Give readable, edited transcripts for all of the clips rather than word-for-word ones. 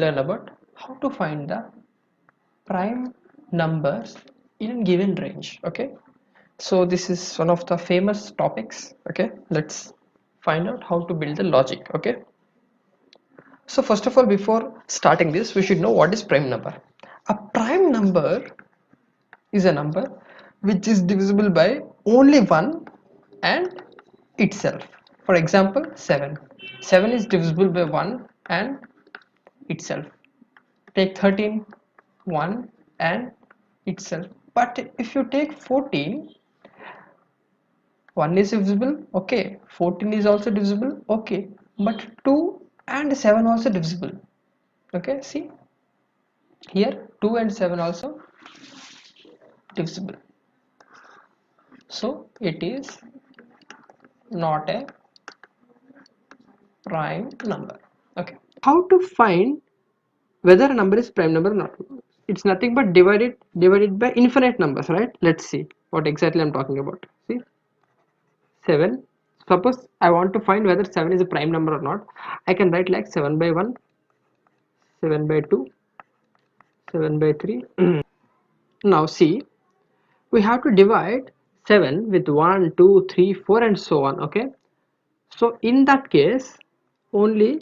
learn about how to find the prime numbers in a given range. Okay, so this is one of the famous topics. Okay, let's find out how to build the logic. Okay, so first of all, before starting this, we should know what is prime number. A prime number is a number which is divisible by only one and itself. For example, 7. 7 is divisible by 1 and itself. Take 13, 1 and itself. But if you take 14, 1 is divisible, okay. 14 is also divisible, okay. But 2 and 7 also divisible. Okay, see here 2 and 7 also divisible. So it is not a prime number. Okay, how to find whether a number is prime number or not? It's nothing but divided by infinite numbers, right? Let's see what exactly I'm talking about. See, 7. Suppose I want to find whether 7 is a prime number or not. I can write like 7 by 1, 7 by 2, 7 by 3. Now see, we have to divide 7 with 1, 2, 3, 4 and so on. Okay, so in that case only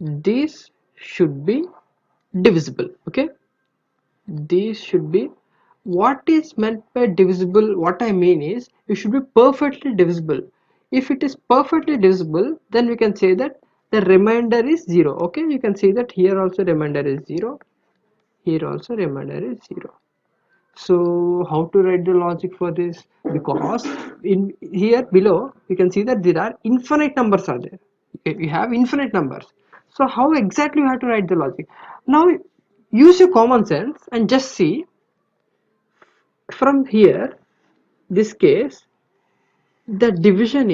these should be divisible. Okay, these should be, what is meant by divisible, what I mean is it should be perfectly divisible. If it is perfectly divisible, then we can say that the remainder is 0. Okay, you can see that here also remainder is 0, here also remainder is 0. So how to write the logic for this? Because in here below you can see that there are infinite numbers are there. You have infinite numbers. So how exactly you have to write the logic? Now use your common sense and just see from here, this case the division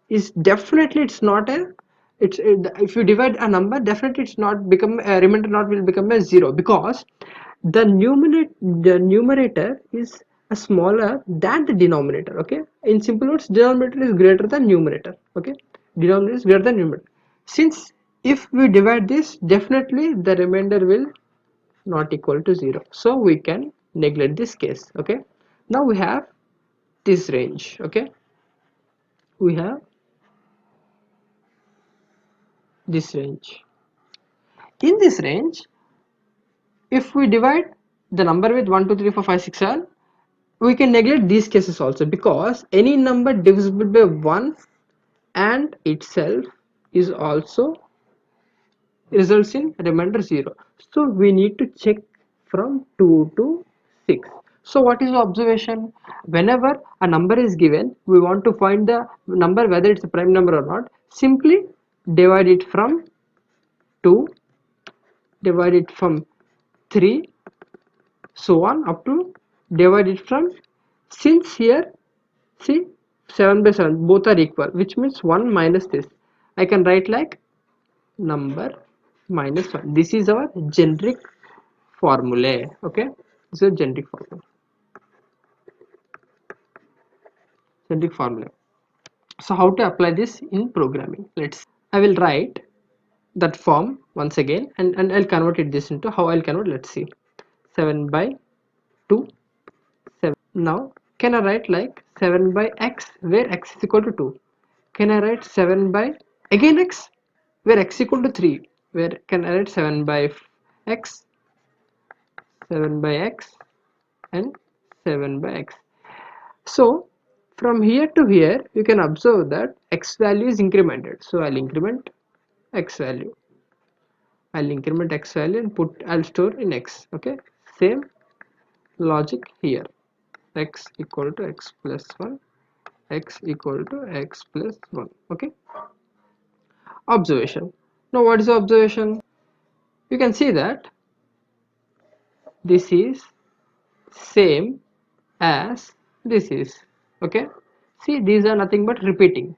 is definitely, it's not a, it's if you divide a number, definitely it's not become a remainder, not will become a 0, because the numerator is a smaller than the denominator. Okay, in simple words, denominator is greater than numerator. Okay, denominator is greater than numerator. Since if we divide this, definitely the remainder will not equal to 0, so we can neglect this case. Okay, now we have this range. Okay, we have this range. In this range, if we divide the number with 1 2 3 4 5 6 7, we can neglect these cases also, because any number divisible by 1 and itself is also results in remainder 0. So we need to check from 2 to 6. So what is the observation? Whenever a number is given, we want to find the number whether it's a prime number or not. Simply divide it from 2, divide it from 3, so on up to divide it from, since here see 7 by 7 both are equal, which means 1 minus this, I can write like number minus 1. This is our generic formula. Okay, this is a generic formula. So how to apply this in programming? I will write that form once again, and I'll convert it this into how I'll convert. Let's see, 7 by 2, 7. Now can I write like 7 by x, where x is equal to 2? Can I write 7 by again x, where x equal to 3? Where can I write 7 by x, 7 by x and 7 by x? So from here to here you can observe that x value is incremented. So I'll increment x value, and I'll store in x. Okay, same logic here, x equal to x plus 1, x equal to x plus 1. Okay, observation. Now what is the observation? You can see that this is same as this is. Okay, see, these are nothing but repeating.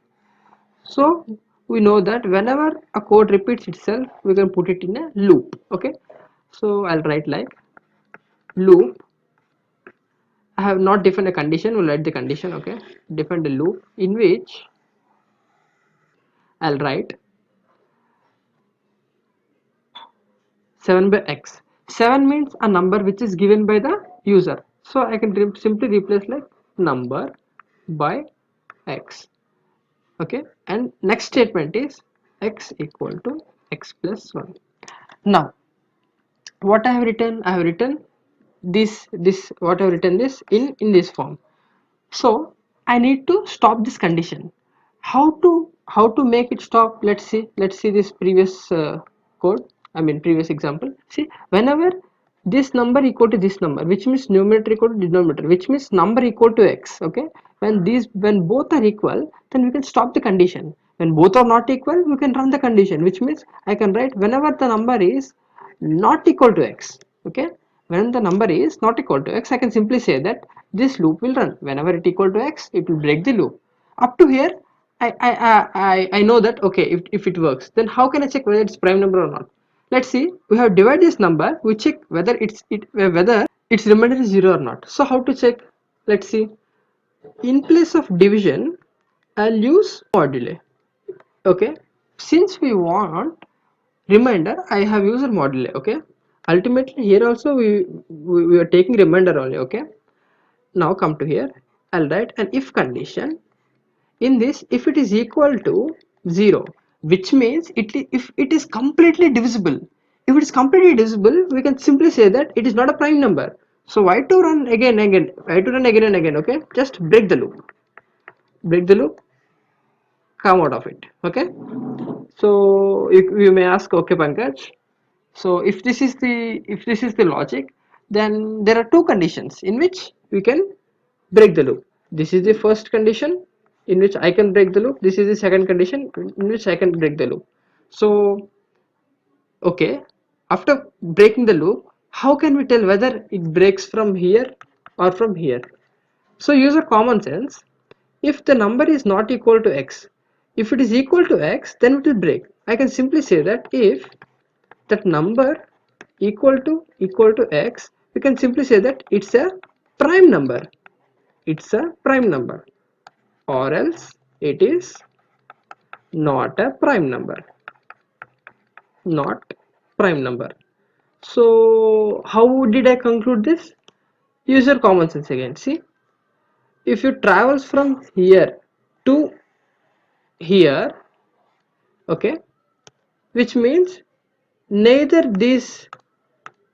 So we know that whenever a code repeats itself, we can put it in a loop. Okay, so I'll write like loop. I have not defined a condition, we'll write the condition. Okay, define the loop in which I'll write 7 by x. 7 means a number which is given by the user, so I can simply replace like number by x. Okay, and next statement is x equal to x plus 1. Now what I have written, I have written this what I have written this in this form. So I need to stop this condition. How to make it stop? Let's see this previous code, I mean previous example. See, whenever this number equal to this number, which means numerator equal to denominator, which means number equal to x, okay, when both are equal, then we can stop the condition. When both are not equal, we can run the condition, which means I can write whenever the number is not equal to x, okay, when the number is not equal to x, I can simply say that this loop will run. Whenever it equal to x, it will break the loop. Up to here, I know that, okay, if it works, then how can I check whether it's prime number or not? Let's see, we have divided this number, we check whether whether its remainder is 0 or not. So how to check? Let's see, in place of division, I'll use moduli. Okay, since we want remainder, I have used moduli. Okay, ultimately here also we are taking remainder only. Okay, now come to here, I'll write an if condition. In this, if it is equal to 0, which means if it is completely divisible. If it is completely divisible, we can simply say that it is not a prime number. So why to run again, why to run again and again? Okay, just break the loop, come out of it. Okay, so you may ask, okay Pankaj, so if this is the logic, then there are two conditions in which we can break the loop. This is the first condition in which I can break the loop. This is the second condition in which I can break the loop. So okay, after breaking the loop, how can we tell whether it breaks from here or from here? So use a common sense. If the number is not equal to x, if it is equal to x, then it will break. I can simply say that if that number equal to x, we can simply say that it's a prime number. It's a prime number, or else it is not a prime number. Not prime number. So how did I conclude this? Use your common sense again. See, if you travels from here to here, okay, which means neither these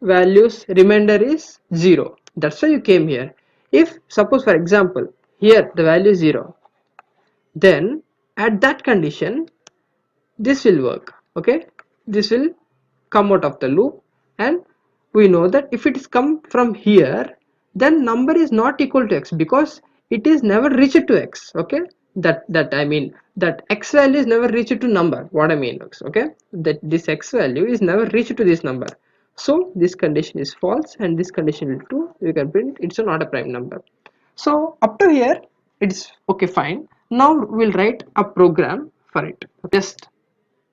values remainder is 0, that's why you came here. If suppose for example here the value is 0, then at that condition this will work. Okay, this will come out of the loop, and we know that if it is come from here, then number is not equal to x because it is never reached to x. Okay, that I mean that x value is never reached to number, what I mean. Okay, that this x value is never reached to this number, so this condition is false and this condition will true. You can print it's not a prime number. So up to here it's okay, fine. Now we'll write a program for it. Just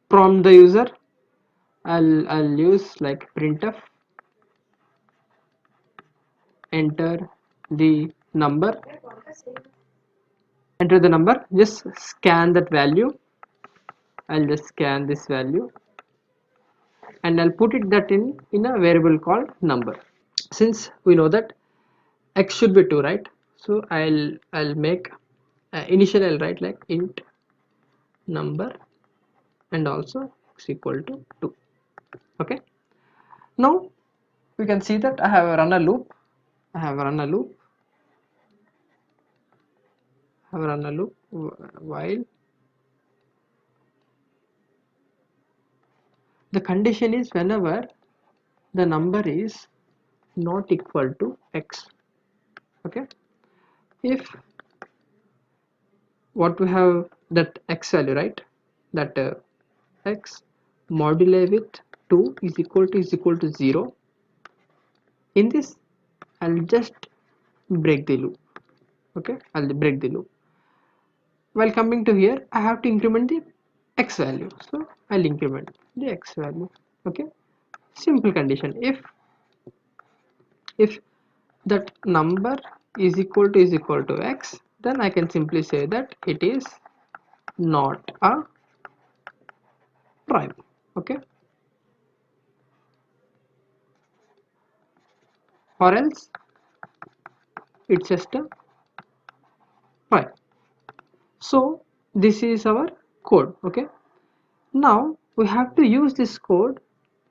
prompt the user. I'll use like printf, enter the number, just scan that value. I'll just scan this value and I'll put it that in a variable called number. Since we know that x should be 2, right? So I'll make initially I'll write like int number and also x equal to 2. Okay, now we can see that I have run a loop. While the condition is whenever the number is not equal to x. Okay, if what we have that x value, right, that x moduli with 2 is equal to 0, in this I'll just break the loop. Okay, I'll break the loop. While coming to here, I have to increment the x value, so I'll increment the x value. Okay, simple condition. If that number is equal to x, then I can simply say that it is not a prime. Okay, or else it's just a prime. So this is our code. Okay, now we have to use this code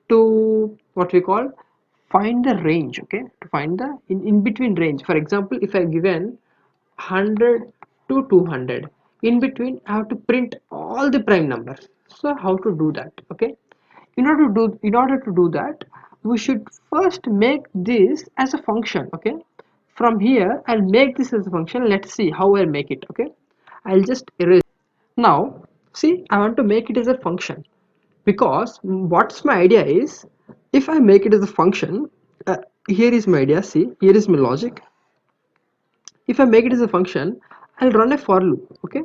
to what we call find the range. Okay, to find the in between range. For example, if I given 100 to 200, in between I have to print all the prime numbers. So how to do that? Okay, in order to do that, we should first make this as a function. Okay, from here I'll make this as a function. Let's see how I'll make it. Okay, I'll just erase. Now see, I want to make it as a function, because what's my idea is, if I make it as a function, here is my idea. See, here is my logic. If I make it as a function, I'll run a for loop. Okay,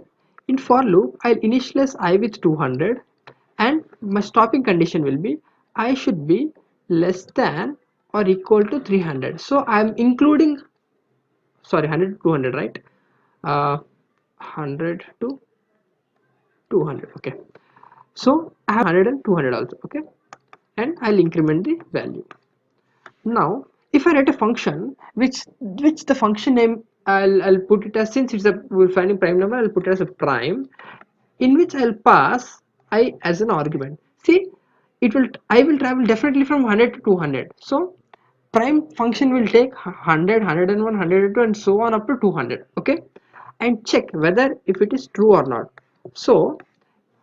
in for loop I'll initialize I with 200, and my stopping condition will be I should be less than or equal to 300. So I'm including, sorry, 100 to 200, right? 100 to 200. Okay, so I have 100 and 200 also. Okay, and I'll increment the value. Now if I write a function which the function name, I'll put it as, since it's a, we're finding prime number, I'll put it as a prime, in which I'll pass I as an argument. See, I will travel definitely from 100 to 200. So prime function will take 100, 101, 102 and so on up to 200. Okay, and check whether if it is true or not. So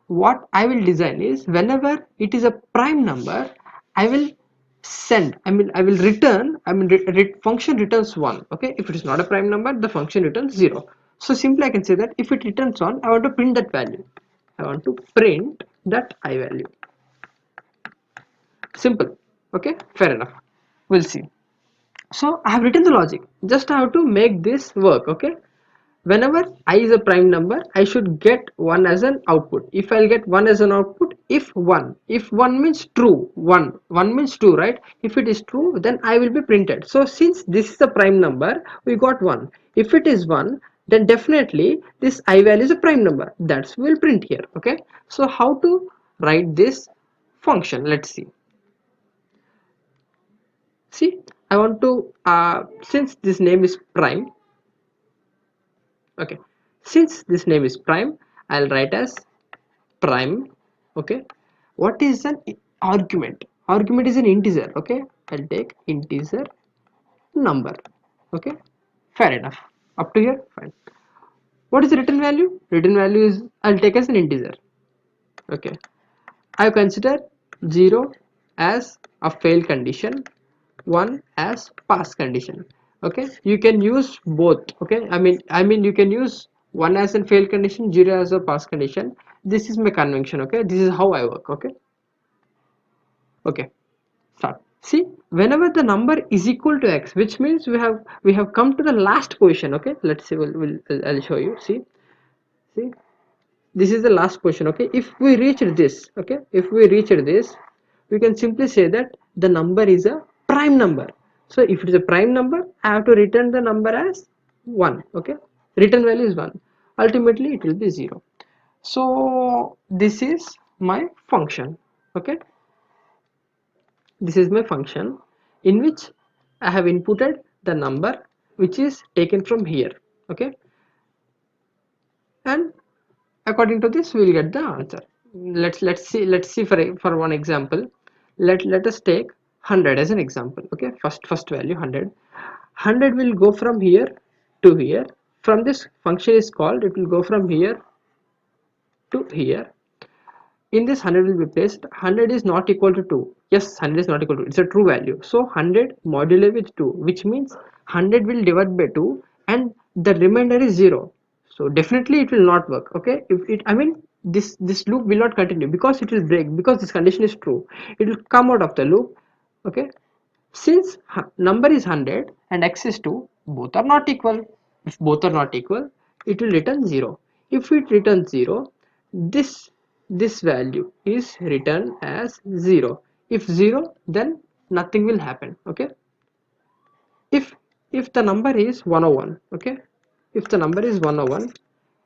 what I will design is, whenever it is a prime number, I will I will return, function returns 1. Okay, if it is not a prime number, the function returns 0. So simply I can say that if it returns 1, I want to print that value. I want to print that I value. Simple. Okay, fair enough. We'll see. So I have written the logic, just I have to make this work. Okay, whenever I is a prime number, I should get 1 as an output. If I'll get 1 as an output, if 1 means true, 1 means true, right? If it is true, then I will be printed. So since this is a prime number, we got 1. If it is 1, then definitely this I value is a prime number. That's will print here. Okay, so how to write this function? Let's see. See, I want to since this name is prime. Okay, since this name is prime, I'll write as prime. Okay, what is an argument? Argument is an integer. Okay, I'll take integer number. Okay, fair enough. Up to here, fine. What is the return value? Return value is, I'll take as an integer. Okay, I consider 0 as a fail condition, 1 as pass condition. Okay, you can use both. Okay, I mean you can use 1 as a fail condition, 0 as a pass condition. This is my convention. Okay, this is how I work. Okay, start. See, whenever the number is equal to x, which means we have come to the last position. Okay, let's see, I'll show you. See, this is the last question. Okay, if we reach this, okay, if we reach this, we can simply say that the number is a prime number. So if it is a prime number, I have to return the number as 1. Okay, return value is 1. Ultimately it will be 0. So this is my function. Okay, this is my function in which I have inputted the number which is taken from here. Okay, and according to this we will get the answer. Let's see for one example. Let us take 100 as an example. Okay, first value 100. 100 will go from here to here. From this function is called, it will go from here to here. In this 100 will be placed. 100 is not equal to 2. Yes, 100 is not equal to 2. It's a true value. So 100 modulo with 2, which means 100 will divide by 2 and the remainder is 0. So definitely it will not work. Okay, if it, I mean, this loop will not continue because it will break, because this condition is true. It will come out of the loop. Okay, since number is 100 and x is 2, both are not equal. If both are not equal, it will return 0. If it returns 0, this value is written as 0. If 0, then nothing will happen. Okay, if the number is 101, okay, if the number is 101,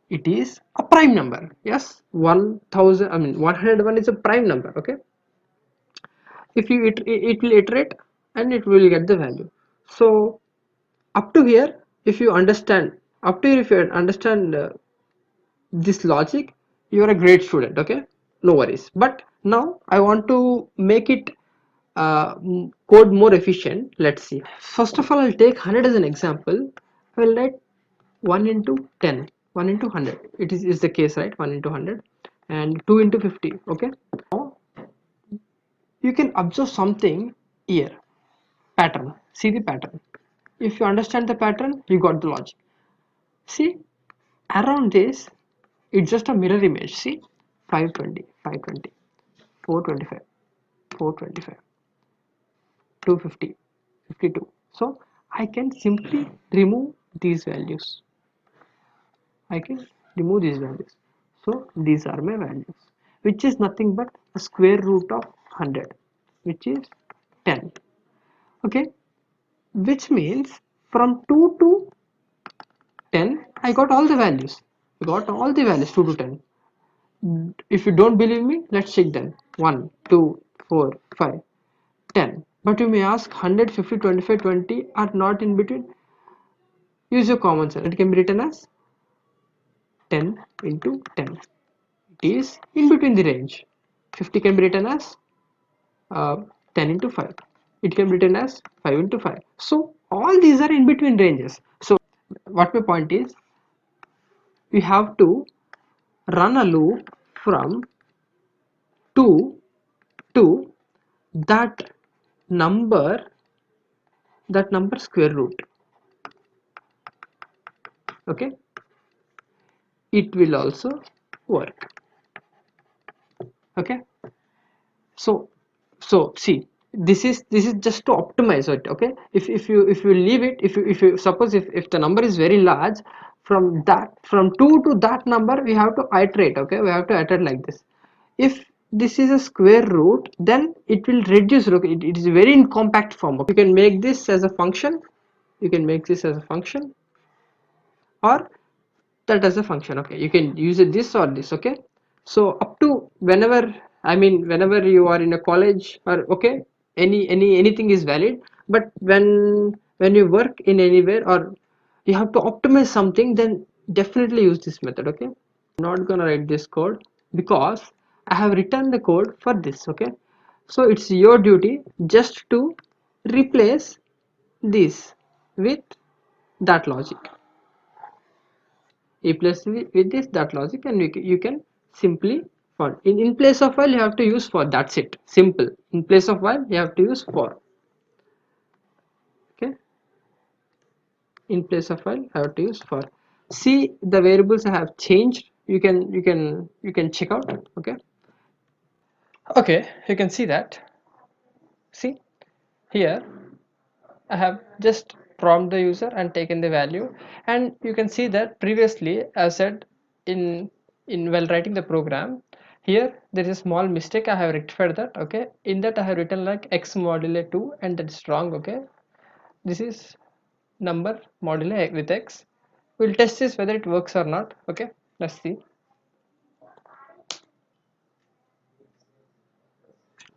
it is a prime number. Yes, 1000, I mean 101 is a prime number. Okay, if you it will iterate and it will get the value. So up to here, if you understand, up to here, if you understand this logic, you are a great student. Okay, no worries. But now I want to make it code more efficient. Let's see. First of all, I'll take 100 as an example. I will write 1 into 10, 1 into 100. It is the case, right? 1 into 100 and 2 into 50. Okay, now you can observe something here. Pattern. See the pattern. If you understand the pattern, you got the logic. See, around this, it's just a mirror image. See, 520, 520, 425, 425, 250, 52. So I can simply remove these values. I can remove these values. So these are my values, which is nothing but a square root of 100, which is 10. Okay, which means from 2 to 10, I got all the values. I got all the values 2 to 10. If you don't believe me, let's check them. 1, 2, 4, 5, 10. But you may ask 100, 50, 25, 20 are not in between. Use your common sense. It can be written as 10 into 10. It is in between the range. 50 can be written as 10 into 5. It can be written as 5 into 5. So all these are in between ranges. So what my point is, we have to run a loop from 2 to that number, square root. Okay, it will also work. Okay, so see, this is just to optimize it. Okay, if you leave it, if you suppose, if the number is very large, from 2 to that number we have to iterate. Okay, we have to iterate like this. If this is a square root, then it will reduce. Look, it is very in compact form. Okay? You can make this as a function, you can make this as a function, or that as a function. Okay, you can use it this or this. Okay, so up to whenever, I mean, whenever you are in a college, or okay, anything is valid. But when you work in anywhere, or you have to optimize something, then definitely use this method. Okay, I'm not gonna write this code because I have written the code for this. Okay, so it's your duty just to replace this with that logic. Replace with this that logic, and you can simply, for in place of while you have to use for. That's it, simple. In place of while you have to use for. Okay, in place of while I have to use for. See, the variables I have changed. You can check out. Okay, you can see that. See, here I have just prompt the user and taken the value, and you can see that previously I said, in while writing the program, here there is a small mistake. I have rectified that. Okay, in that I have written like x modulo 2, and that's wrong. Okay, this is number modulo with x. We'll test this whether it works or not. Okay, let's see.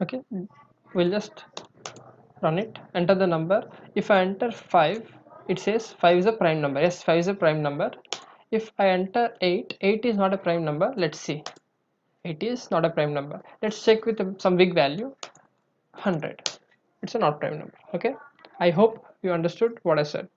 Okay, we'll just run it, enter the number. If I enter 5, it says 5 is a prime number. Yes, 5 is a prime number. If I enter 8, 8 is not a prime number. Let's see, 8 is not a prime number. Let's check with some big value, 100. It's a not prime number. Okay, I hope you understood what I said.